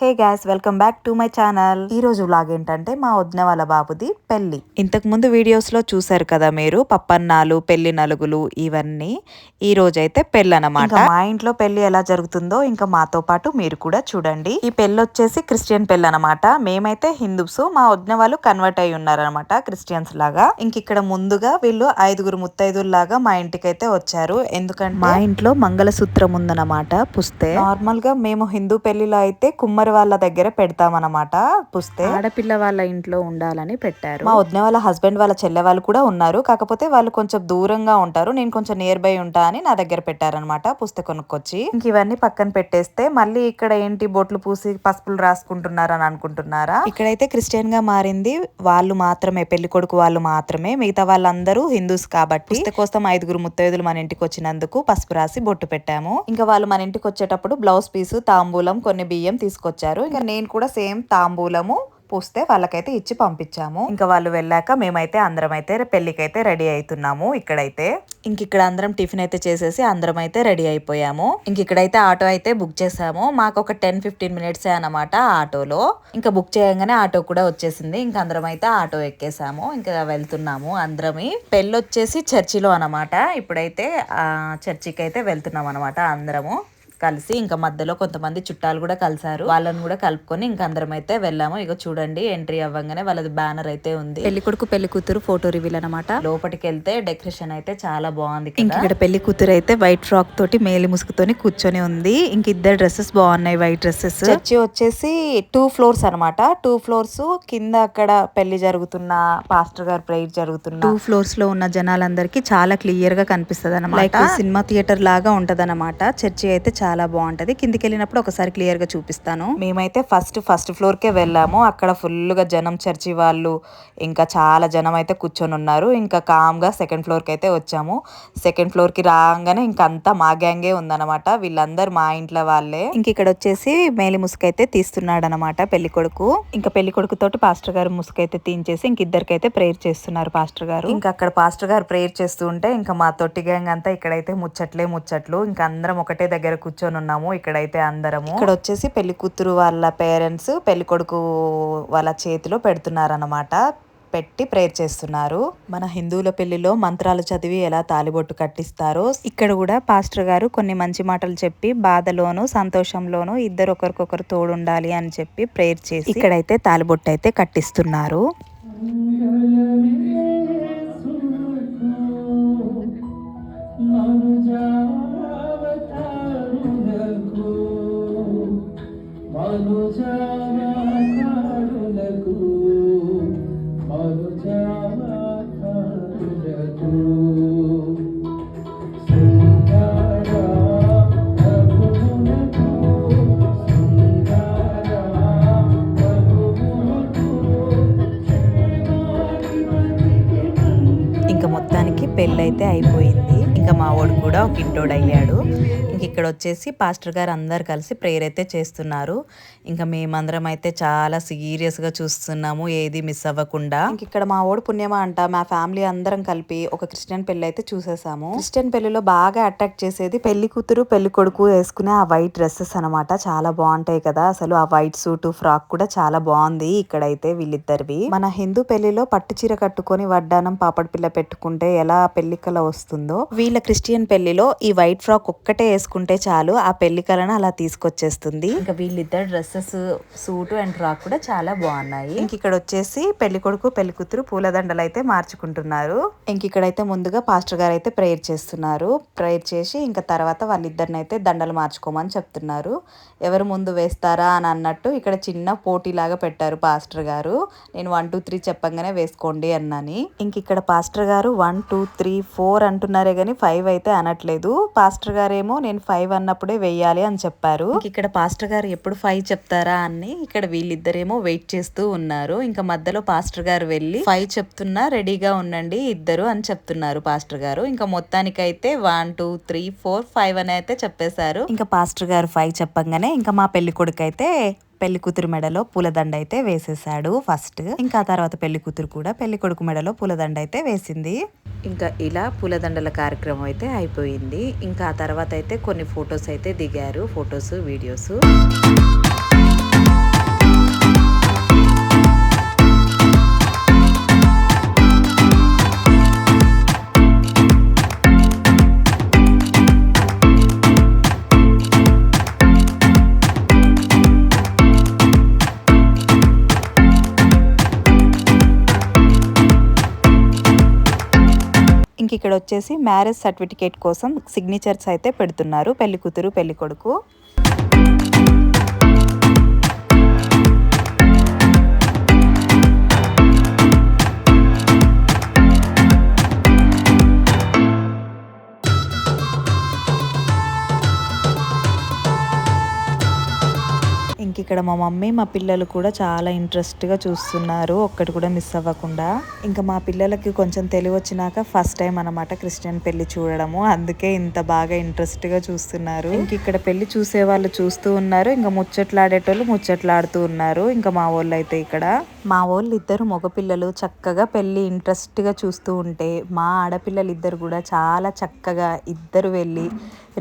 Hey guys, welcome back to my channel. ఈ రోజు vlog ఏంటంటే మా వదిన వాళ్ళ బాబుది పెళ్లి. ఇంతకు ముందు వీడియోస్ లో చూసారు కదా మీరు, పప్పన్నాలు, పెళ్లి నలుగులు ఇవన్నీ. ఈ రోజైతే పెళ్లి అన్నమాట. మా ఇంట్లో పెళ్లి ఎలా జరుగుతుందో ఇంకా మాతో పాటు మీరు కూడా చూడండి. ఈ పెళ్లి వచ్చేసి క్రిస్టియన్ పెళ్లి అనమాట. మేమైతే హిందూస్, మా వదిన వాళ్ళు కన్వర్ట్ అయి ఉన్నారనమాట క్రిస్టియన్స్ లాగా. ఇంక ఇక్కడ ముందుగా వీళ్ళు 5 ముత్తైదుల్లాగా మా ఇంటికైతే వచ్చారు. ఎందుకంటే మా ఇంట్లో మంగళసూత్రం ఉందన్నమాట, పుస్తే. నార్మల్ గా మేము హిందూ పెళ్లిలో అయితే కుమ్మరి వాళ్ళ దగ్గర పెడతామన్నమాట. పుస్తే ఆడపిల్ల వాళ్ళ ఇంట్లో ఉండాలని పెట్టారు. మా వదిన వాళ్ళ హస్బెండ్ వాళ్ళ చెల్లె వాళ్ళు కూడా ఉన్నారు, కాకపోతే వాళ్ళు కొంచెం దూరంగా ఉంటారు, నేను కొంచెం నియర్ బై ఉంటా అని నా దగ్గర పెట్టారనమాట పుస్తే కొనుక్కొచ్చి. ఇంక ఇవన్నీ పక్కన పెట్టేస్తే మళ్ళీ ఇక్కడ ఏంటి బొట్లు పూసి పసుపులు రాసుకుంటున్నారని అనుకుంటున్నారా? ఇక్కడైతే క్రిస్టియన్ గా మారింది వాళ్ళు మాత్రమే, పెళ్లి కొడుకు వాళ్ళు మాత్రమే. మిగతా వాళ్ళందరూ హిందూస్ కాబట్టి పుస్తే కోసం 5 ముత్తైదులు మన ఇంటికి వచ్చినందుకు పసుపు రాసి బొట్టు పెట్టాము. ఇంకా వాళ్ళు మన ఇంటికి వచ్చేటప్పుడు బ్లౌజ్ పీసు, తాంబూలం, కొన్ని బియ్యం తీసుకొచ్చారు. ఇంకా నేను కూడా సేమ్ తాంబూలము పూస్తే వాళ్ళకైతే ఇచ్చి పంపించాము. ఇంకా వాళ్ళు వెళ్ళాక మేమైతే అందరం అయితే పెళ్లికైతే రెడీ అవుతున్నాము. ఇక్కడైతే ఇక్కడ అందరం టిఫిన్ అయితే చేసేసి అందరం అయితే రెడీ అయిపోయాము. ఇక్కడైతే ఆటో అయితే బుక్ చేసాము. మాకు ఒక 10-15 మినిట్స్ అనమాట ఆటోలో. ఇంకా బుక్ చేయగానే ఆటో కూడా వచ్చేసింది. ఇంకా అందరం అయితే ఆటో ఎక్కేసాము. ఇంకా వెళ్తున్నాము అందరమి. పెళ్ళి వచ్చేసి చర్చిలో అనమాట. ఇప్పుడైతే చర్చికి అయితే వెళ్తున్నాం అనమాట అందరము కలిసి. ఇంకా మధ్యలో కొంతమంది చుట్టాలు కూడా కలిసారు, వాళ్ళని కూడా కలుపుకొని ఇంకా అందరం అయితే వెళ్ళాము. ఇక చూడండి, ఎంట్రీ అవ్వగానే వాళ్ళది బ్యానర్ అయితే ఉంది, పెళ్లి కొడుకు పెళ్లి కూతురు ఫోటో రివీల్ అనమాట. లోపలికి వెళ్తే డెకరేషన్ అయితే చాలా బాగుంది. ఇక్కడ పెళ్లి కూతురు అయితే వైట్ ఫ్రాక్ తోటి మేలి ముసుగుతోని కూర్చొని ఉంది. ఇంక ఇద్దరు డ్రెస్సెస్ బాగున్నాయి, వైట్ డ్రెస్సెస్. చర్చి వచ్చేసి 2 ఫ్లోర్స్ అనమాట. 2 ఫ్లోర్స్ కింద అక్కడ పెళ్లి జరుగుతున్న, పాస్టర్ గారు ప్రేయర్ జరుగుతున్న 2 ఫ్లోర్స్ లో ఉన్న జనాలందరికీ చాలా క్లియర్ గా కనిపిస్తుంది అనమాట. సినిమా థియేటర్ లాగా ఉంటది అనమాట. చర్చి అయితే చాలా బాగుంటది. కిందికి వెళ్ళినప్పుడు ఒకసారి క్లియర్ గా చూపిస్తాను. మేమైతే ఫస్ట్ ఫ్లోర్ కే వెళ్ళాము. అక్కడ ఫుల్ గా జనం, చర్చి వాళ్ళు ఇంకా చాలా జనం అయితే కూర్చొని ఉన్నారు. ఇంకా కామ్ గా సెకండ్ ఫ్లోర్ కి అయితే వచ్చాము. సెకండ్ ఫ్లోర్ కి రాగానే ఇంకంతా మా గ్యాంగే ఉందన్నమాట. వీళ్ళందరూ మా ఇంట్లో వాళ్ళే. ఇక్కడ వచ్చేసి మేలి ముసుకైతే తీస్తున్నాడు అనమాట పెళ్లి కొడుకు. ఇంకా పెళ్లి కొడుకు తోటి పాస్టర్ గారు ముసుకైతే తీయించేసి ఇద్దరికైతే ప్రేయర్ చేస్తున్నారు పాస్టర్ గారు. ఇంకా అక్కడ పాస్టర్ గారు ప్రేయర్ చేస్తూ ఉంటే ఇంకా మా తొట్టి గ్యాంగ్ అంతా ఇక్కడైతే ముచ్చట్లు. ఇంకా అందరం ఒకటే దగ్గర కూర్చొని ఉన్నాము. ఇక్కడైతే అందరము. ఇక్కడ వచ్చేసి పెళ్లి కూతురు వాళ్ళ పేరెంట్స్ పెళ్లి కొడుకు వాళ్ళ చేతిలో పెడుతున్నారన్నమాట. పెట్టి ప్రేయర్ చేస్తున్నారు. మన హిందువుల పెళ్లిలో మంత్రాలు చదివి ఎలా తాలిబొట్టు కట్టిస్తారో ఇక్కడ కూడా పాస్టర్ గారు కొన్ని మంచి మాటలు చెప్పి బాధలోను సంతోషంలోను ఇద్దరు ఒకరికొకరు తోడుండాలి అని చెప్పి ప్రేయర్ చేసి ఇక్కడైతే తాలిబొట్టు అయితే కట్టిస్తున్నారు. ఇంకా మొత్తానికి పెళ్ళైతే అయిపోయింది. ఇంకా మా వాడు కూడా ఒక ఇంటోడు అయ్యాడు. ఇక్కడ వచ్చేసి పాస్టర్ గారు అందరు కలిసి ప్రేయర్ అయితే చేస్తున్నారు. ఇంకా మేమందరం అయితే చాలా సీరియస్ గా చూస్తున్నాము, ఏది మిస్ అవ్వకుండా. ఇక్కడ మా ఓడి పుణ్యమా అంట మా ఫ్యామిలీ అందరం కలిపి ఒక క్రిస్టియన్ పెళ్లి అయితే చూసేసాము. క్రిస్టియన్ పెళ్లిలో బాగా అట్రాక్ట్ చేసేది పెళ్లి కూతురు పెళ్లి కొడుకు వేసుకునే ఆ వైట్ డ్రెస్సెస్ అనమాట. చాలా బాగుంటాయి కదా అసలు. ఆ వైట్ సూట్ ఫ్రాక్ కూడా చాలా బాగుంది. ఇక్కడైతే వీళ్ళిద్దరివి. మన హిందూ పెళ్లిలో పట్టు చీర కట్టుకొని వడ్డానం పాపడి పిల్ల పెట్టుకుంటే ఎలా పెళ్లి కల వస్తుందో, వీళ్ళ క్రిస్టియన్ పెళ్లిలో ఈ వైట్ ఫ్రాక్ ఒక్కటే వేసుకుంటే చాలు ఆ పెళ్లి కలను అలా తీసుకొచ్చేస్తుంది. ఇంకా వీళ్ళిద్దరు డ్రెస్సెస్, సూట్ అండ్ ఫ్రాక్ కూడా చాలా బాగున్నాయి. ఇక్కడ వచ్చేసి పెళ్లి కొడుకు పెళ్లి కూతురు పూలదండలు అయితే మార్చుకుంటున్నారు. ఇక్కడైతే ముందుగా పాస్టర్ గారు అయితే ప్రేయర్ చేస్తున్నారు. ప్రేయర్ చేసి ఇంకా తర్వాత వాళ్ళిద్దరిని అయితే దండలు మార్చుకోమని చెప్తున్నారు. ఎవరు ముందు వేస్తారా అని అన్నట్టు ఇక్కడ చిన్న పోటీ లాగా పెట్టారు పాస్టర్ గారు. నేను 1, 2, 3 చెప్పంగానే వేసుకోండి అన్నాని. ఇక్కడ పాస్టర్ గారు 1, 2, 3, 4 అంటున్నారే గాని 5 అయితే అనట్లేదు. పాస్టర్ గారేమో నేను 5 అన్నప్పుడే వెయ్యాలి అని చెప్పారు. ఇక్కడ పాస్టర్ గారు ఎప్పుడు 5 చెప్తారా అని ఇక్కడ వీళ్ళిద్దరేమో వెయిట్ చేస్తూ ఉన్నారు. ఇంకా మధ్యలో పాస్టర్ గారు వెళ్ళి 5 చెప్తున్నా రెడీగా ఉండండి ఇద్దరు అని చెప్తున్నారు పాస్టర్ గారు. ఇంకా మొత్తానికైతే 1, 2, 3, 4, 5 అని అయితే చెప్పేశారు. ఇంకా పాస్టర్ గారు 5 చెప్పంగానే ఇంకా మా పెళ్లి కొడుకు అయితే పెళ్లి కూతురు మెడలో పూలదండ అయితే వేసేసాడు ఫస్ట్. ఇంకా తర్వాత పెళ్లి కూతురు కూడా పెళ్లి కొడుకు మెడలో పూలదండ అయితే వేసింది. ఇంకా ఇలా పూలదండల కార్యక్రమం అయితే అయిపోయింది. ఇంకా ఆ తర్వాత అయితే కొన్ని ఫొటోస్ అయితే దిగారు, ఫొటోస్ వీడియోస్. ఇంక ఇక్కడ వచ్చేసి మ్యారేజ్ సర్టిఫికేట్ కోసం సిగ్నేచర్స్ అయితే పెడుతున్నారు పెళ్లి కూతురు పెళ్లి కొడుకు. ఇంక ఇక్కడ మా మమ్మీ మా పిల్లలు కూడా చాలా ఇంట్రెస్ట్గా చూస్తున్నారు, ఒక్కటి కూడా మిస్ అవ్వకుండా. ఇంకా మా పిల్లలకి కొంచెం తెలివి వచ్చినాక ఫస్ట్ టైం అనమాట క్రిస్టియన్ పెళ్లి చూడడము, అందుకే ఇంత బాగా ఇంట్రెస్ట్గా చూస్తున్నారు. ఇంక ఇక్కడ పెళ్లి చూసే వాళ్ళు చూస్తూ ఉన్నారు, ఇంకా ముచ్చట్లాడేటోళ్ళు ముచ్చట్లాడుతూ ఉన్నారు. ఇంకా మా వాళ్ళు అయితే ఇక్కడ మా వాళ్ళు ఇద్దరు మగపిల్లలు చక్కగా పెళ్లి ఇంట్రెస్ట్గా చూస్తూ ఉంటే మా ఆడపిల్లలు ఇద్దరు కూడా చాలా చక్కగా ఇద్దరు వెళ్ళి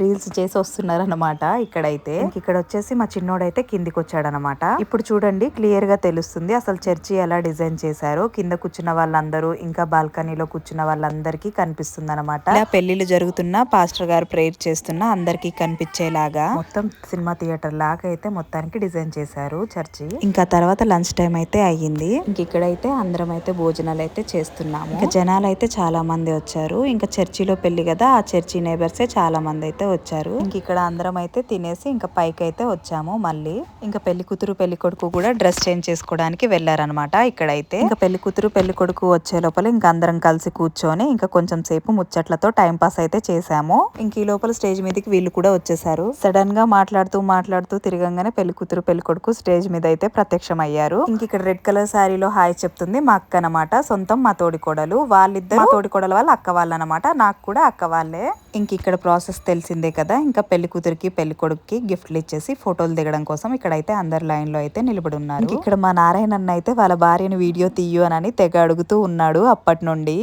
రీల్స్ చేసి వస్తున్నారు అనమాట. ఇక్కడైతే ఇక్కడ వచ్చేసి మా చిన్నోడైతే కిందికి వచ్చాడనమాట. ఇప్పుడు చూడండి క్లియర్ గా తెలుస్తుంది అసలు చర్చి ఎలా డిజైన్ చేశారో. కింద కూర్చున్న వాళ్ళందరూ ఇంకా బాల్కనీలో కూర్చున్న వాళ్ళందరికీ కనిపిస్తుంది అనమాట. ఇలా పెళ్లిళ్ళు జరుగుతున్నా పాస్టర్ గారు ప్రేయర్ చేస్తున్నా అందరికీ కనిపించేలాగా మొత్తం సినిమా థియేటర్ లాగా అయితే మొత్తానికి డిజైన్ చేశారు చర్చి. ఇంకా తర్వాత లంచ్ టైం అయితే అయ్యింది. ఇంక ఇక్కడైతే అందరం అయితే భోజనాలు అయితే చేస్తున్నాము. ఇంకా జనాలు అయితే చాలా మంది వచ్చారు. ఇంకా చర్చిలో పెళ్లి కదా, ఆ చర్చి నేబర్సే చాలా మంది అయితే వచ్చారు. ఇంక ఇక్కడ అందరం అయితే తినేసి ఇంకా పైకి అయితే వచ్చాము. మళ్ళీ ఇంకా పెళ్లి కూతురు పెళ్లి కొడుకు కూడా డ్రెస్ చేంజ్ చేసుకోవడానికి వెళ్లారనమాట. ఇక్కడైతే ఇంకా పెళ్లి కూతురు పెళ్లి కొడుకు వచ్చే లోపల ఇంకా అందరం కలిసి కూర్చొని ఇంకా కొంచెం సేపు ముచ్చట్లతో టైం పాస్ అయితే చేసాము. ఇంక ఈ లోపల స్టేజ్ మీదకి వీళ్ళు కూడా వచ్చేసారు. సడన్ గా మాట్లాడుతూ తిరగంగానే పెళ్లి కూతురు పెళ్లి కొడుకు స్టేజ్ మీద అయితే ప్రత్యక్షం అయ్యారు. ఇంక ఇక్కడ రెడ్ కలర్ శారీలో హాయ్ చెప్తుంది మా అక్క అనమాట, సొంతం మా తోడికోడలు. వాళ్ళిద్దరు మా తోడికోడల వాళ్ళ అక్క వాళ్ళనమాట, నాకు కూడా అక్క వాళ్ళే. ఇంక ఇక్కడ ప్రాసెస్ తెలిసిందే కదా, ఇంకా పెళ్లి కూతురికి పెళ్లి కొడుకుకి గిఫ్ట్లు ఇచ్చేసి ఫోటోలు దిగడం కోసం ఇక్కడైతే అందరు లైన్ లో అయితే నిలబడి ఉన్నారు. ఇక్కడ మా నారాయణ అన్న అయితే వాళ్ళ భార్యను వీడియో తీయు అని తెగ అడుగుతూ ఉన్నాడు అప్పటి నుండి.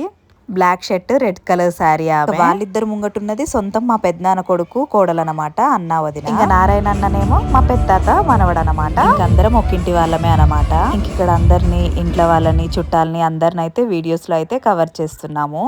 Black shirt red colour sari. వాళ్ళిద్దరు ముంగటున్నది సొంతం మా పెద్దనాన్న కొడుకు కోడలనమాట, అన్న వదిన. ఇంకా నారాయణ అన్ననేమో మా పెద్దాత మనవడనమాట. ఇంకందరం ఒక్కింటి వాళ్ళమే అనమాట. ఇంక ఇక్కడ అందరినీ ఇంట్లో వాళ్ళని చుట్టాలని అందరిని అయితే వీడియోస్ లో అయితే కవర్ చేస్తున్నాము.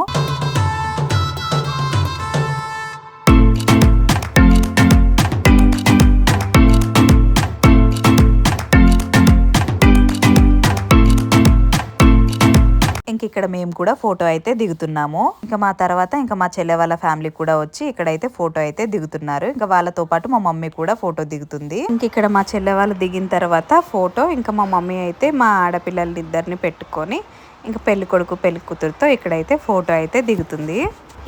ఇంక ఇక్కడ మేము కూడా ఫోటో అయితే దిగుతున్నాము. ఇంకా మా తర్వాత ఇంకా మా చెల్లె వాళ్ళ ఫ్యామిలీ కూడా వచ్చి ఇక్కడైతే ఫోటో అయితే దిగుతున్నారు. ఇంకా వాళ్ళతో పాటు మా మమ్మీ కూడా ఫోటో దిగుతుంది. ఇంక ఇక్కడ మా చెల్లె వాళ్ళు దిగిన తర్వాత ఫోటో ఇంకా మా మమ్మీ అయితే మా ఆడపిల్లలు ఇద్దరిని పెట్టుకొని ఇంకా పెళ్లి కొడుకు పెళ్లి కూతురుతో ఇక్కడైతే ఫోటో అయితే దిగుతుంది.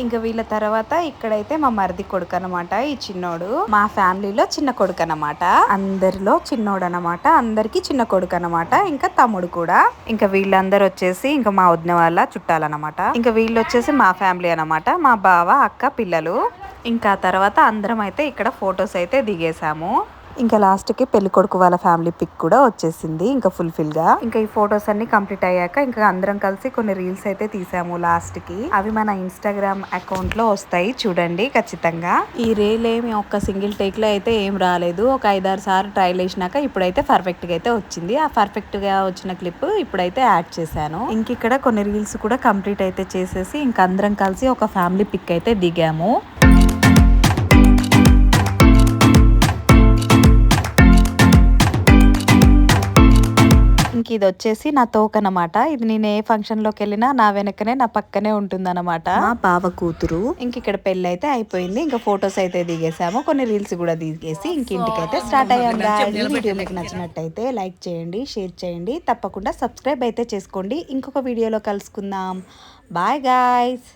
ఇంకా వీళ్ళ తర్వాత ఇక్కడైతే మా మరిది కొడుకు అనమాట, ఈ చిన్నోడు మా ఫ్యామిలీలో చిన్న కొడుకు అనమాట, అందరిలో చిన్నోడు అనమాట, అందరికి చిన్న కొడుకు అనమాట, ఇంకా తమ్ముడు కూడా. ఇంకా వీళ్ళందరూ వచ్చేసి ఇంకా మా వదిన వాళ్ళ చుట్టాలన్నమాట. ఇంకా వీళ్ళు వచ్చేసి మా ఫ్యామిలీ అనమాట, మా బావ అక్క పిల్లలు. ఇంకా తర్వాత అందరం అయితే ఇక్కడ ఫొటోస్ అయితే దిగేసాము. ఇంకా లాస్ట్ కి పెళ్లి కొడుకు వాళ్ళ ఫ్యామిలీ పిక్ కూడా వచ్చేసింది ఇంకా ఫుల్ఫిల్ గా. ఇంకా ఈ ఫొటోస్ అన్ని కంప్లీట్ అయ్యాక ఇంకా అందరం కలిసి కొన్ని రీల్స్ అయితే తీసాము లాస్ట్ కి. అవి మన ఇన్స్టాగ్రామ్ అకౌంట్ లో వస్తాయి చూడండి ఖచ్చితంగా. ఈ రీల్ ఏమి ఒక్క సింగిల్ టేక్ లో అయితే ఏం రాలేదు, ఒక 5-6 సార్లు ట్రైల్ వేసినాక ఇప్పుడైతే పర్ఫెక్ట్ గా అయితే వచ్చింది. ఆ పర్ఫెక్ట్ గా వచ్చిన క్లిప్ ఇప్పుడైతే యాడ్ చేశాను. ఇంక ఇక్కడ కొన్ని రీల్స్ కూడా కంప్లీట్ అయితే చేసేసి ఇంకా అందరం కలిసి ఒక ఫ్యామిలీ పిక్ అయితే దిగాము. ఇంక ఇది వచ్చేసి నా తోక అనమాట. ఇది నేను ఏ ఫంక్షన్ లోకి వెళ్ళినా నా వెనకనే నా పక్కనే ఉంటుందన్నమాట, మా బావ కూతురు. ఇంక ఇక్కడ పెళ్లి అయితే అయిపోయింది. ఇంకా ఫొటోస్ అయితే దిగేసాము, కొన్ని రీల్స్ కూడా దిగేసి ఇంక ఇంటికైతే స్టార్ట్ అయ్యాము. ఈ వీడియో మీకు నచ్చినట్టయితే లైక్ చేయండి, షేర్ చేయండి, తప్పకుండా సబ్స్క్రైబ్ అయితే చేసుకోండి. ఇంకొక వీడియోలో కలుసుకుందాం. Bye guys.